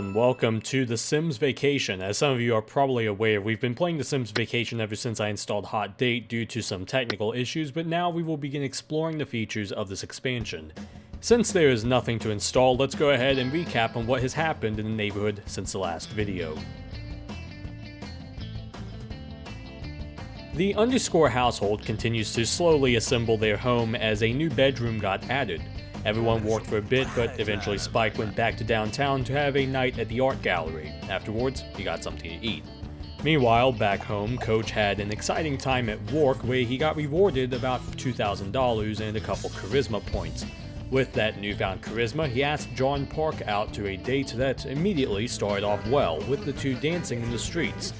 and welcome to The Sims Vacation. As some of you are probably aware, we've been playing The Sims Vacation ever since I installed Hot Date due to some technical issues, but now we will begin exploring the features of this expansion. Since there is nothing to install, let's go ahead and recap on what has happened in the neighborhood since the last video. The Underscore household continues to slowly assemble their home as a new bedroom got added. Everyone worked for a bit, but eventually Spike went back to downtown to have a night at the art gallery. Afterwards, he got something to eat. Meanwhile, back home, Coach had an exciting time at work where he got rewarded about $2,000 and a couple charisma points. With that newfound charisma, he asked John Park out to a date that immediately started off well, with the two dancing in the streets.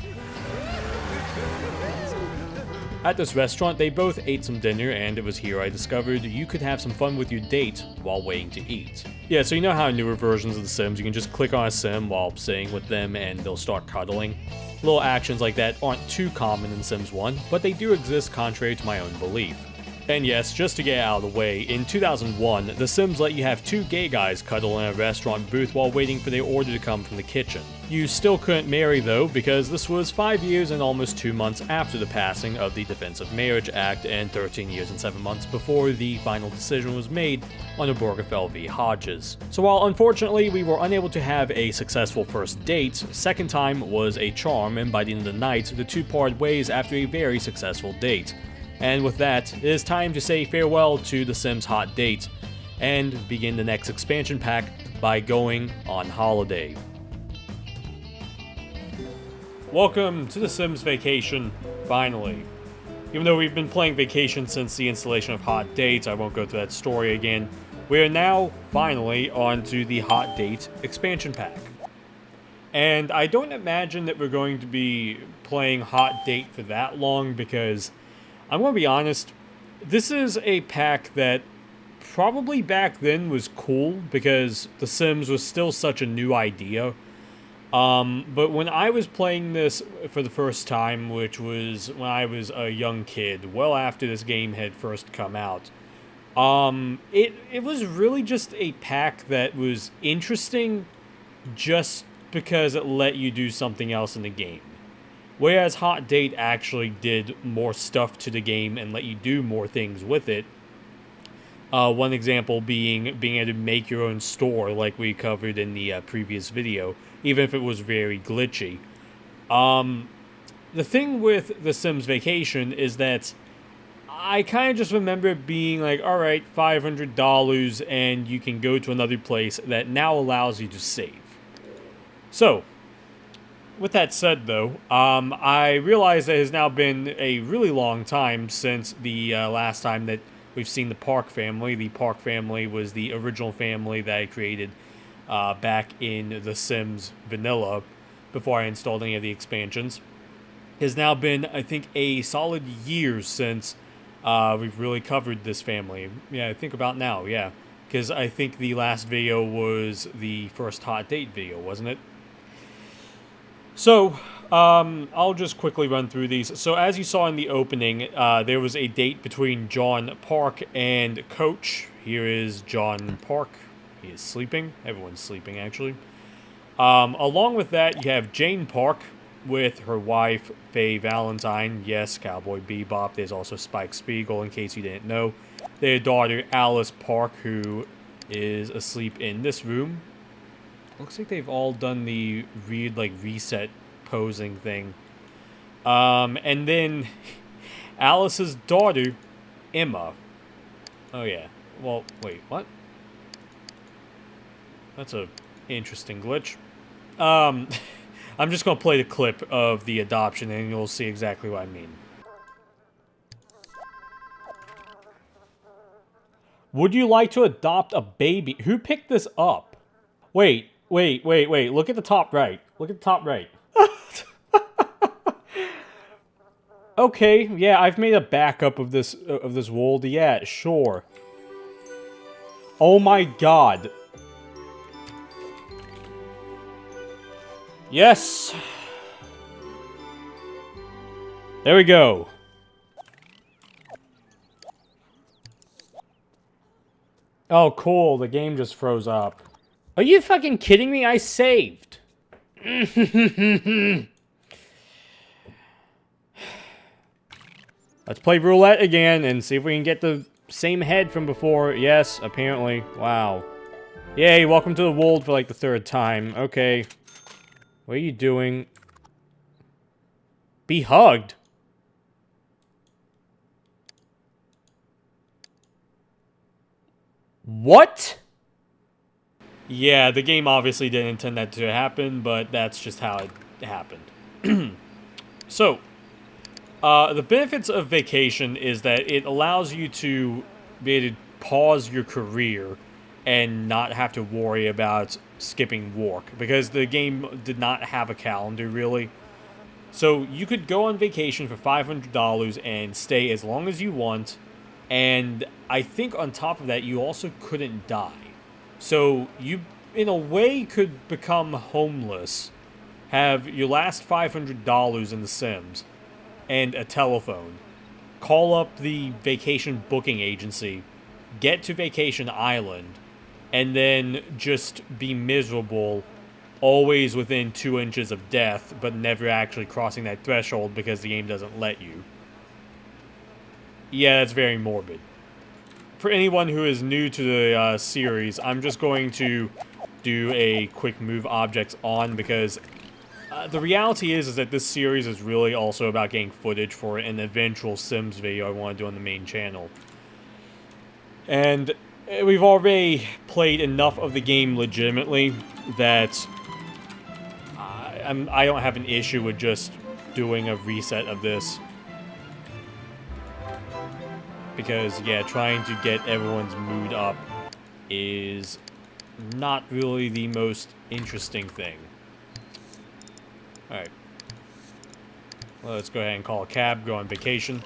At this restaurant, they both ate some dinner, and it was here I discovered you could have some fun with your date while waiting to eat. Yeah, so you know how in newer versions of The Sims, you can just click on a sim while staying with them and they'll start cuddling? Little actions like that aren't too common in Sims 1, but they do exist contrary to my own belief. And yes, just to get out of the way, in 2001, The Sims let you have two gay guys cuddle in a restaurant booth while waiting for their order to come from the kitchen. You still couldn't marry though, because this was 5 years and almost 2 months after the passing of the Defense of Marriage Act and 13 years and 7 months before the final decision was made on Obergefell v. Hodges. So while unfortunately we were unable to have a successful first date, second time was a charm, and by the end of the night, the two parted ways after a very successful date. And with that, it is time to say farewell to The Sims Hot Date, and begin the next expansion pack by going on holiday. Welcome to The Sims Vacation, finally. Even though we've been playing Vacation since the installation of Hot Date, I won't go through that story again. We are now, finally, on to the Hot Date expansion pack. And I don't imagine that we're going to be playing Hot Date for that long, because I'm going to be honest, this is a pack that probably back then was cool because The Sims was still such a new idea. But when I was playing this for the first time, which was when I was a young kid, well after this game had first come out, it was really just a pack that was interesting just because it let you do something else in the game. Whereas Hot Date actually did more stuff to the game and let you do more things with it. One example being able to make your own store like we covered in the previous video, even if it was very glitchy. The thing with The Sims Vacation is that I kind of just remember it being like, alright, $500 and you can go to another place that now allows you to save. So, with that said, though, I realize that it has now been a really long time since the last time that we've seen the Park family. The Park family was the original family that I created back in The Sims Vanilla before I installed any of the expansions. It has now been, I think, a solid year since we've really covered this family. Yeah, I think about now, yeah. Because I think the last video was the first Hot Date video, wasn't it? So, I'll just quickly run through these. So, as you saw in the opening, there was a date between John Park and Coach. Here is John Park. He is sleeping. Everyone's sleeping, actually. Along with that, you have Jane Park with her wife, Faye Valentine. Yes, Cowboy Bebop. There's also Spike Spiegel, in case you didn't know. Their daughter, Alice Park, who is asleep in this room. Looks like they've all done the reset posing thing. And then Alice's daughter, Emma. Oh yeah. Well, wait, what? That's a interesting glitch. I'm just gonna play the clip of the adoption and you'll see exactly what I mean. Would you like to adopt a baby? Who picked this up? Wait. Look at the top right. Look at the top right. Okay, yeah, I've made a backup of this world. Yeah, sure. Oh my god. Yes. There we go. Oh, cool. The game just froze up. Are you fucking kidding me? I saved. Let's play roulette again and see if we can get the same head from before. Yes, apparently. Wow. Yay, welcome to the world for like the 3rd time. Okay. What are you doing? Be hugged. What? Yeah, the game obviously didn't intend that to happen, but that's just how it happened. So, the benefits of vacation is that it allows you to be able to pause your career and not have to worry about skipping work, because the game did not have a calendar, really. So you could go on vacation for $500 and stay as long as you want, and I think on top of that, you also couldn't die. So you, in a way, could become homeless, have your last $500 in The Sims, and a telephone. Call up the vacation booking agency, get to Vacation Island, and then just be miserable, always within 2 inches of death, but never actually crossing that threshold because the game doesn't let you. Yeah, that's very morbid. For anyone who is new to the series, I'm just going to do a quick move objects on, because the reality is that this series is really also about getting footage for an eventual Sims video I want to do on the main channel. And we've already played enough of the game legitimately that I don't have an issue with just doing a reset of this. Because, yeah, trying to get everyone's mood up is not really the most interesting thing. Alright. Well, let's go ahead and call a cab, go on vacation.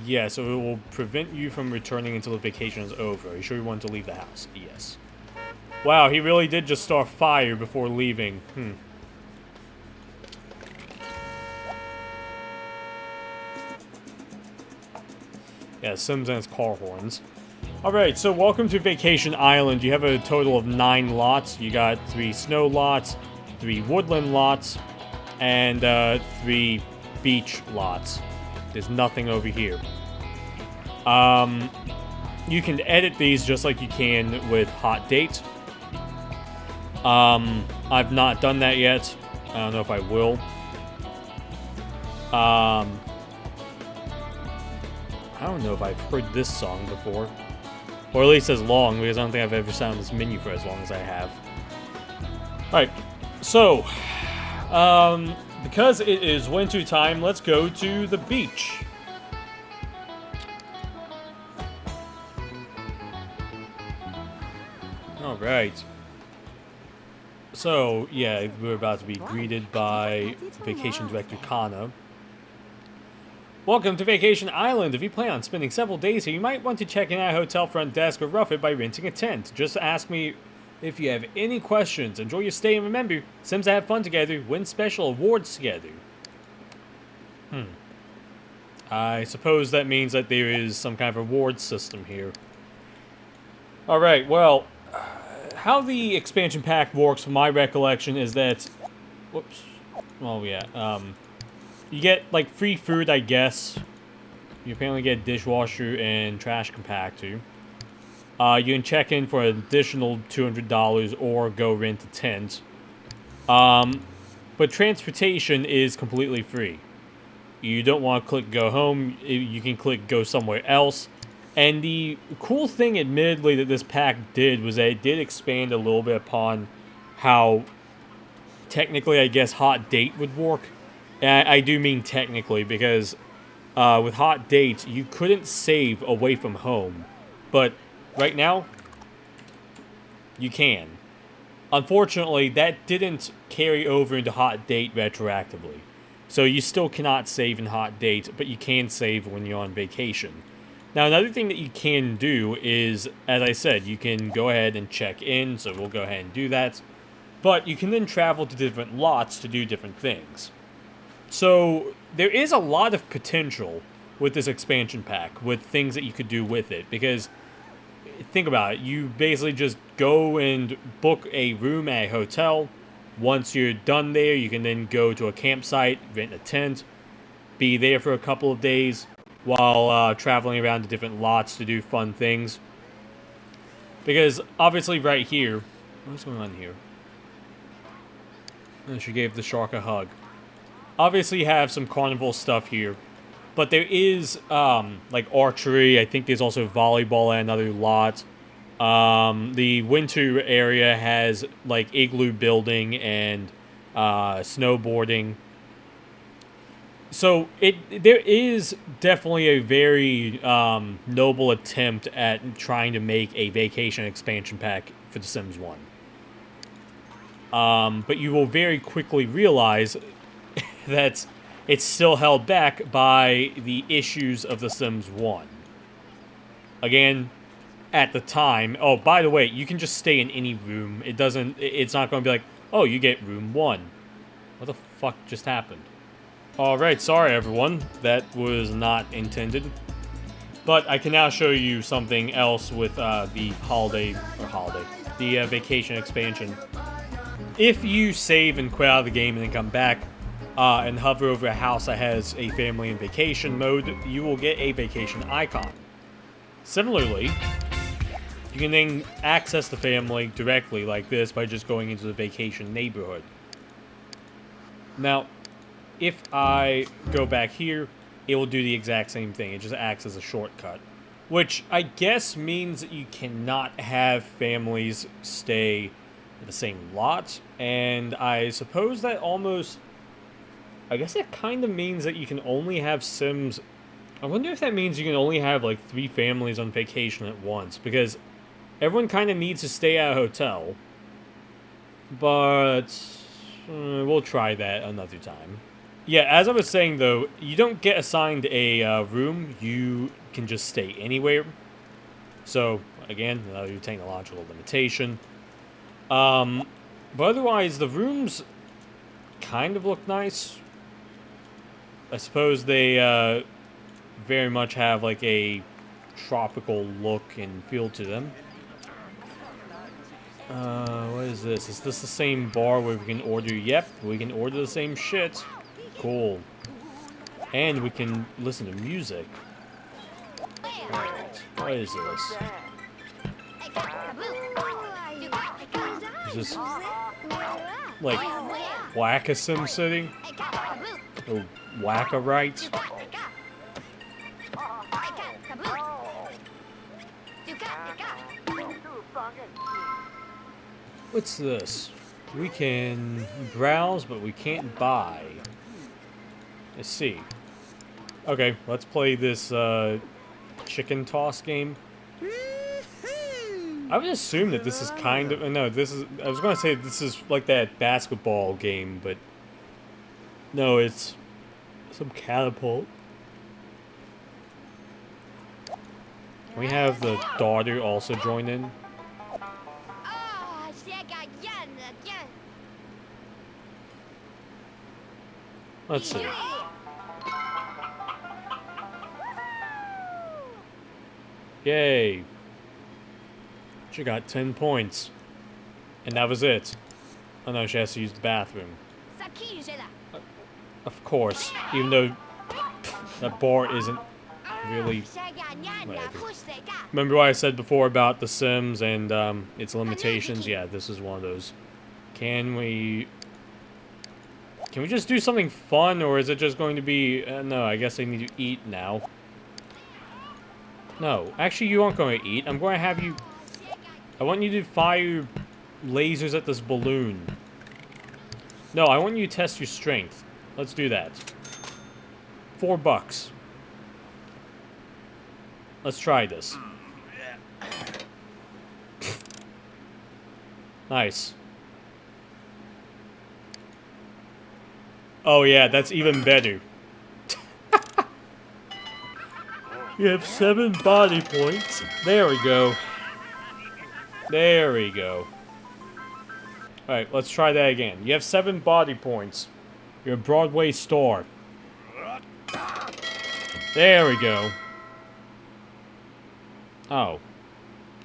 Yeah, so it will prevent you from returning until the vacation is over. Are you sure you want to leave the house? Yes. Wow, he really did just start fire before leaving. Yeah, Sims and its car horns. Alright, so welcome to Vacation Island. You have a total of 9 lots. You got 3 snow lots, 3 woodland lots, and 3 beach lots. There's nothing over here. You can edit these just like you can with Hot Date. I've not done that yet. I don't know if I will. I don't know if I've heard this song before. Or at least as long, because I don't think I've ever sat on this menu for as long as I have. Alright, so, because it is winter time, let's go to the beach. Alright. So, yeah, we're about to be greeted by Vacation Director Kana. Welcome to Vacation Island. If you plan on spending several days here, you might want to check in at a hotel front desk or rough it by renting a tent. Just ask me if you have any questions. Enjoy your stay, and remember, Sims that have fun together win special awards together. I suppose that means that there is some kind of reward system here. Alright, well, how the expansion pack works, from my recollection, is that... Whoops. Well, yeah, you get, like, free food, I guess. You apparently get a dishwasher and trash compactor. You can check in for an additional $200 or go rent a tent. But transportation is completely free. You don't want to click go home, you can click go somewhere else. And the cool thing, admittedly, that this pack did was that it did expand a little bit upon how technically, I guess, Hot Date would work. And I do mean technically, because with Hot Date, you couldn't save away from home. But right now, you can. Unfortunately, that didn't carry over into Hot Date retroactively. So you still cannot save in Hot Date, but you can save when you're on vacation. Now, another thing that you can do is, as I said, you can go ahead and check in, so we'll go ahead and do that. But you can then travel to different lots to do different things. So there is a lot of potential with this expansion pack, with things that you could do with it. Because, think about it, you basically just go and book a room at a hotel. Once you're done there, you can then go to a campsite, rent a tent, be there for a couple of days while traveling around to different lots to do fun things. Because, obviously, right here... What's going on here? And she gave the shark a hug. Obviously, you have some carnival stuff here. But there is, like, archery. I think there's also volleyball at another lot. The winter area has, like, igloo building and snowboarding. So, there is definitely a very noble attempt at trying to make a vacation expansion pack for The Sims 1. But you will very quickly realize that it's still held back by the issues of The Sims 1. Again, at the time... Oh, by the way, you can just stay in any room. It's not going to be like, oh, you get room 1. What the fuck just happened? Alright, sorry everyone. That was not intended. But I can now show you something else with the vacation expansion. If you save and quit out of the game and then come back, and hover over a house that has a family and vacation mode, you will get a vacation icon. Similarly, you can then access the family directly like this by just going into the vacation neighborhood. Now, if I go back here, it will do the exact same thing. It just acts as a shortcut. Which I guess means that you cannot have families stay at the same lot. And I suppose that almost... I guess that kind of means that you can only have Sims... I wonder if that means you can only have, like, 3 families on vacation at once. Because everyone kind of needs to stay at a hotel. But... we'll try that another time. Yeah, as I was saying, though, you don't get assigned a room. You can just stay anywhere. So, again, another technological limitation. But otherwise, the rooms kind of look nice. I suppose they very much have like a tropical look and feel to them. What is this? Is this the same bar where we can order? Yep, we can order the same shit. Cool. And we can listen to music. Alright, what is this? Is this like Whack-A-Sim City? Oh, Whack-A-Right? What's this? We can browse, but we can't buy. Let's see. Okay, let's play this chicken toss game. I would assume that this is kind of... No, this is... I was going to say this is like that basketball game, but... No, it's... some catapult. We have the daughter also join in. Let's see. Yay. She got 10 points. And that was it. Oh no, she has to use the bathroom. Of course, even though that bar isn't really... Whatever. Remember what I said before about The Sims and its limitations? Yeah, this is one of those. Can we just do something fun, or is it just going to be... no, I guess I need to eat now. No, actually you aren't going to eat. I'm going to have you... I want you to fire lasers at this balloon. No, I want you to test your strength. Let's do that. $4. Let's try this. Nice. Oh yeah, that's even better. You have 7 body points. There we go. There we go. Alright, let's try that again. You have 7 body points. You're a Broadway star. There we go. Oh.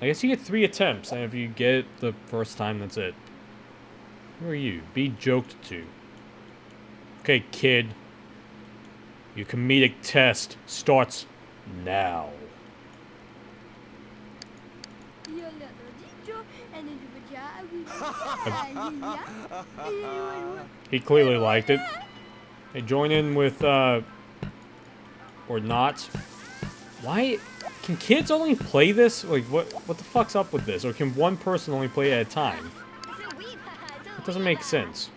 I guess you get 3 attempts, and if you get it the first time, that's it. Who are you? Be joked to. Okay, kid. Your comedic test starts now. He clearly liked it. Hey, join in with, or not. Why? Can kids only play this? Like, what the fuck's up with this? Or can one person only play at a time? It doesn't make sense.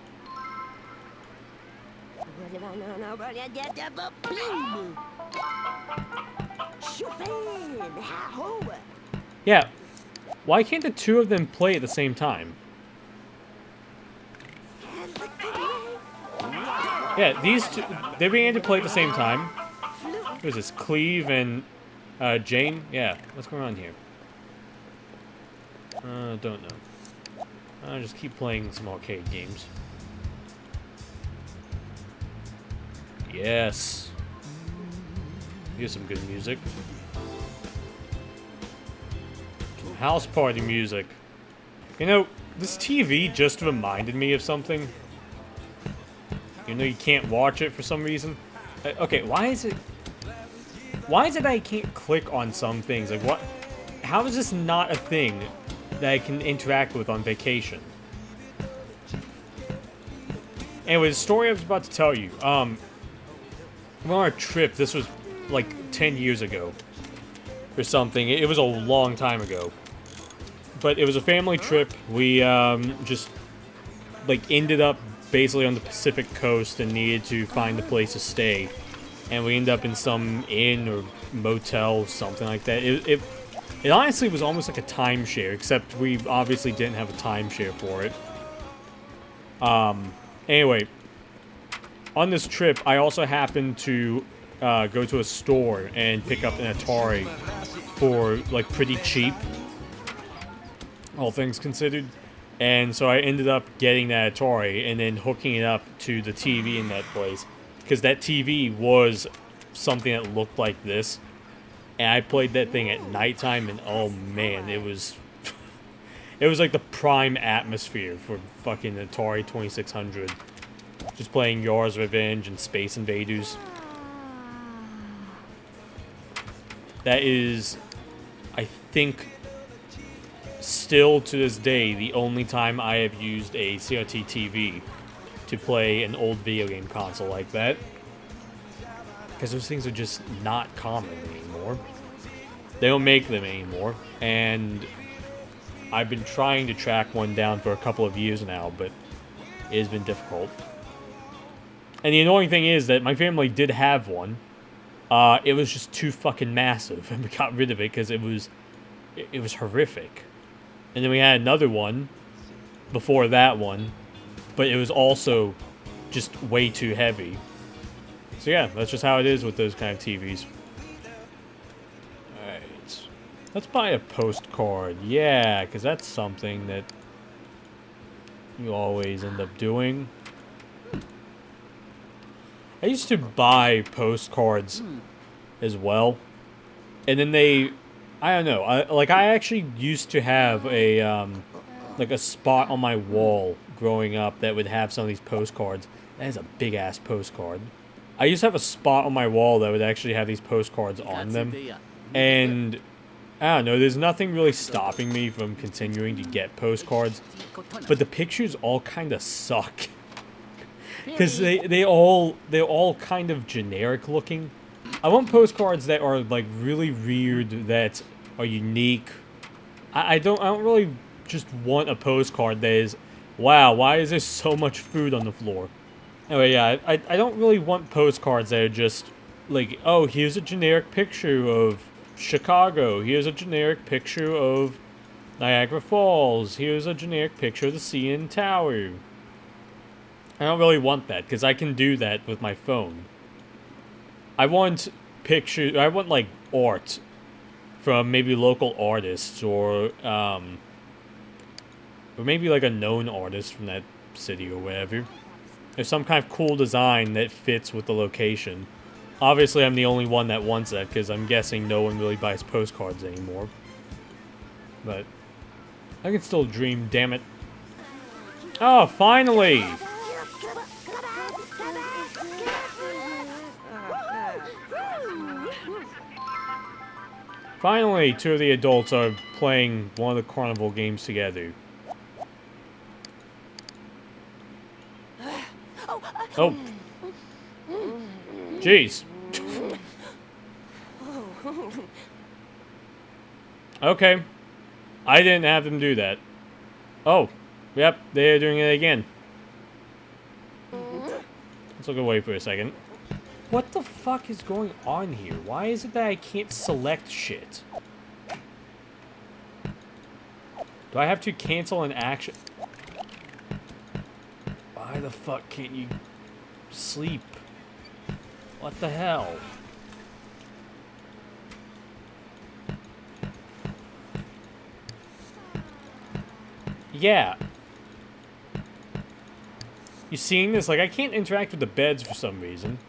Yeah. Why can't the two of them play at the same time? Yeah, these two, they began to play at the same time. Who's this? Cleve and Jane? Yeah, what's going on here? Don't know. I'll just keep playing some arcade games. Yes. Here's some good music. Some house party music. You know, this TV just reminded me of something. You know, you can't watch it for some reason. Okay, why is it I can't click on some things? Like, what? How is this not a thing that I can interact with on vacation? Anyway, the story I was about to tell you. We're on a trip. This was like 10 years ago or something. It was a long time ago. But it was a family trip. We just like ended up basically on the Pacific coast and needed to find a place to stay. And we ended up in some inn or motel, something like that. It honestly was almost like a timeshare, except we obviously didn't have a timeshare for it. Anyway, on this trip, I also happened to go to a store and pick up an Atari for like pretty cheap, all things considered. And so I ended up getting that Atari and then hooking it up to the TV in that place. Because that TV was something that looked like this. And I played that thing at nighttime and oh man, it was... it was like the prime atmosphere for fucking Atari 2600. Just playing Yars' Revenge and Space Invaders. That is, I think, still to this day, the only time I have used a CRT TV to play an old video game console like that. Because those things are just not common anymore. They don't make them anymore. And I've been trying to track one down for a couple of years now, but it has been difficult. And the annoying thing is that my family did have one. It was just too fucking massive, and we got rid of it because it was horrific. And then we had another one before that one, but it was also just way too heavy. So yeah, that's just how it is with those kind of TVs. Alright. Let's buy a postcard. Yeah, because that's something that you always end up doing. I used to buy postcards as well. And then I don't know. I actually used to have a, like a spot on my wall growing up that would have some of these postcards. That is a big-ass postcard. I used to have a spot on my wall that would actually have these postcards on them. And, I don't know, there's nothing really stopping me from continuing to get postcards. But the pictures all kind of suck. Because they're all kind of generic looking. I want postcards that are like really weird, that are unique. I don't really just want a postcard that is, wow, why is there so much food on the floor? Anyway, yeah, I don't really want postcards that are just like, oh, here's a generic picture of Chicago. Here's a generic picture of Niagara Falls. Here's a generic picture of the CN Tower. I don't really want that, because I can do that with my phone. I want pictures, I want, like, art from maybe local artists, or maybe, like, a known artist from that city or whatever. There's some kind of cool design that fits with the location. Obviously, I'm the only one that wants that, because I'm guessing no one really buys postcards anymore. But I can still dream, damn it. Oh, finally! Finally, two of the adults are playing one of the carnival games together. Oh. Jeez. Okay. I didn't have them do that. Oh. Yep, they're doing it again. Let's look away for a second. What the fuck is going on here? Why is it that I can't select shit? Do I have to cancel an action? Why the fuck can't you sleep? What the hell? Yeah. You seeing this? Like, I can't interact with the beds for some reason.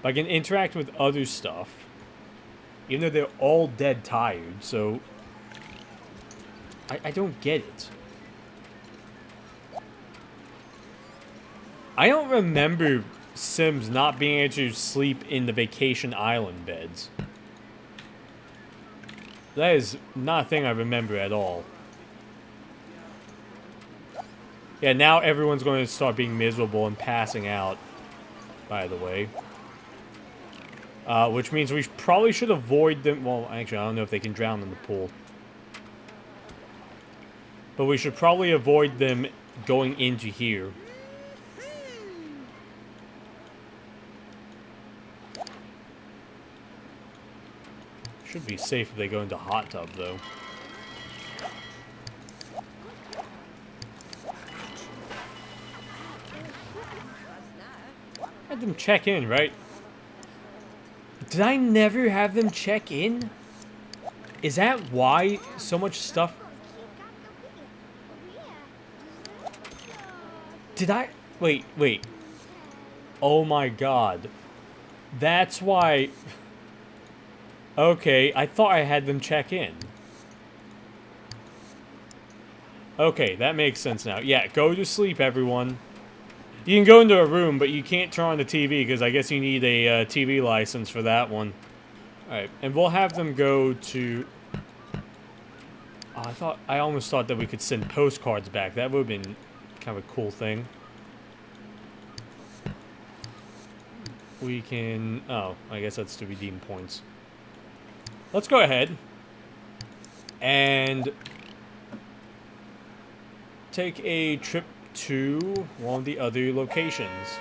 But I can interact with other stuff. Even though they're all dead tired, so... I don't get it. I don't remember Sims not being able to sleep in the vacation island beds. That is not a thing I remember at all. Yeah, now everyone's going to start being miserable and passing out, by the way. Which means we probably should avoid them. Well, actually, I don't know if they can drown in the pool. But we should probably avoid them going into here. Should be safe if they go into hot tub, though. Had them check in, right? Did I never have them check in? Is that why so much stuff... Did I... Wait. Oh my god. That's why... Okay, I thought I had them check in. Okay, that makes sense now. Yeah, go to sleep, everyone. You can go into a room, but you can't turn on the TV, because I guess you need a TV license for that one. Alright, and we'll have them go to... Oh, I almost thought that we could send postcards back. That would have been kind of a cool thing. We can... Oh, I guess that's to redeem points. Let's go ahead and take a trip to one of the other locations.